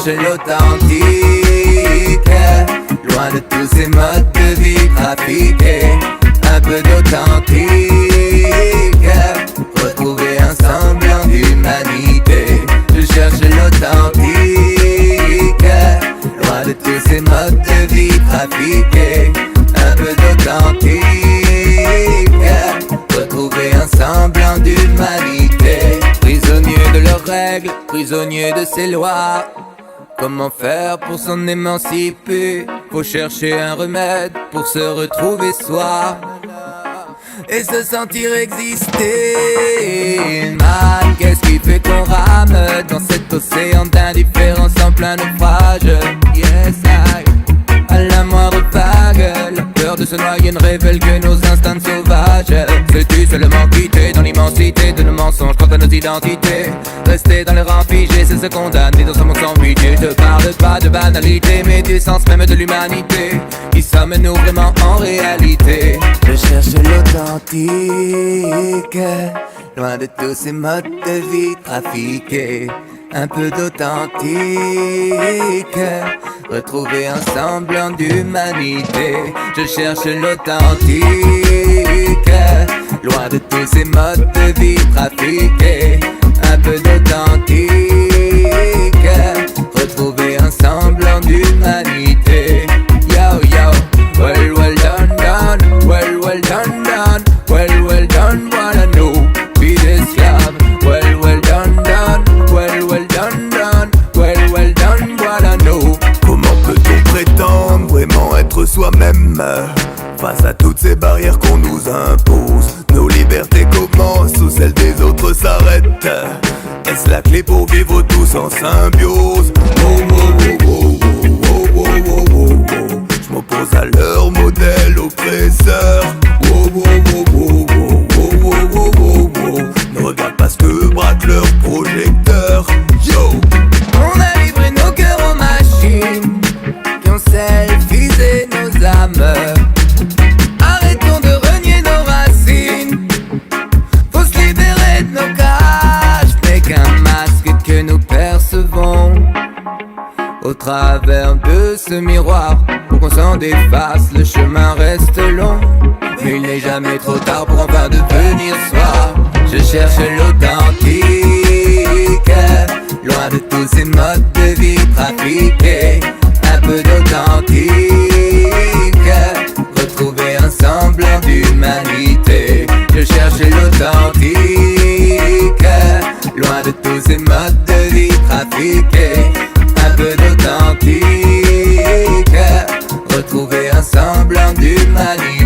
cherche l'authentique, loin de tous ces modes de vie trafiqués. Un peu d'authentique, retrouver un semblant d'humanité. Je cherche l'authentique, loin de tous ces modes de vie trafiqués. Un peu d'authentique, retrouver un semblant d'humanité. Prisonnier de leurs règles, prisonnier de ses lois. Comment faire pour s'en émanciper? Faut chercher un remède pour se retrouver soi et se sentir exister. Man, qu'est-ce qui fait qu'on rame dans cet océan d'indifférence en plein naufrage? Yes, à la moindre vague, la peur de se noyer ne révèle que nos instincts sauvages. Veux-tu seulement quitter dans l'immensité de nos mensonges quant à nos identités? Rester dans les rangs figés, c'est se condamner dans un monde sans pitié. Je parle pas de banalité, mais du sens même de l'humanité. Qui sommes-nous vraiment en réalité? Je cherche l'authentique, loin de tous ces modes de vie trafiqués. Un peu d'authentique, retrouver un semblant d'humanité. Je cherche l'authentique, loin de tous ces modes de vie trafiqués. Un peu d'authentique, retrouver un semblant d'humanité. Yo yo, well done done, well done done, well done, voilà nous, be esclaves. Well done done, well done done, well done, voilà nous. Comment peut-on prétendre vraiment être soi-même face à toutes ces barrières qu'on nous impose? Nos libertés commencent où celles des autres s'arrêtent. Est-ce la clé pour vivre tous en symbiose? Je m'oppose à leur modèle oppresseur. Ne regarde pas ce que braque leur projecteur. Yo! On a livré nos cœurs aux machines qui ont selfisé nos âmes. Arrêtons de renier nos racines. Faut se libérer de nos cages. N'est qu'un masque que nous percevons au travers de ce miroir. Pour qu'on s'en défasse, le chemin reste long, mais il n'est jamais trop tard pour enfin devenir soi. Je cherche l'authentique, loin de tous ces modes de vie trafiqués. Un peu d'authentique, retrouver un semblant d'humanité. Je cherche l'authentique, loin de tous ces modes de vie trafiqués. Un peu d'authentique, retrouver un semblant d'humanité.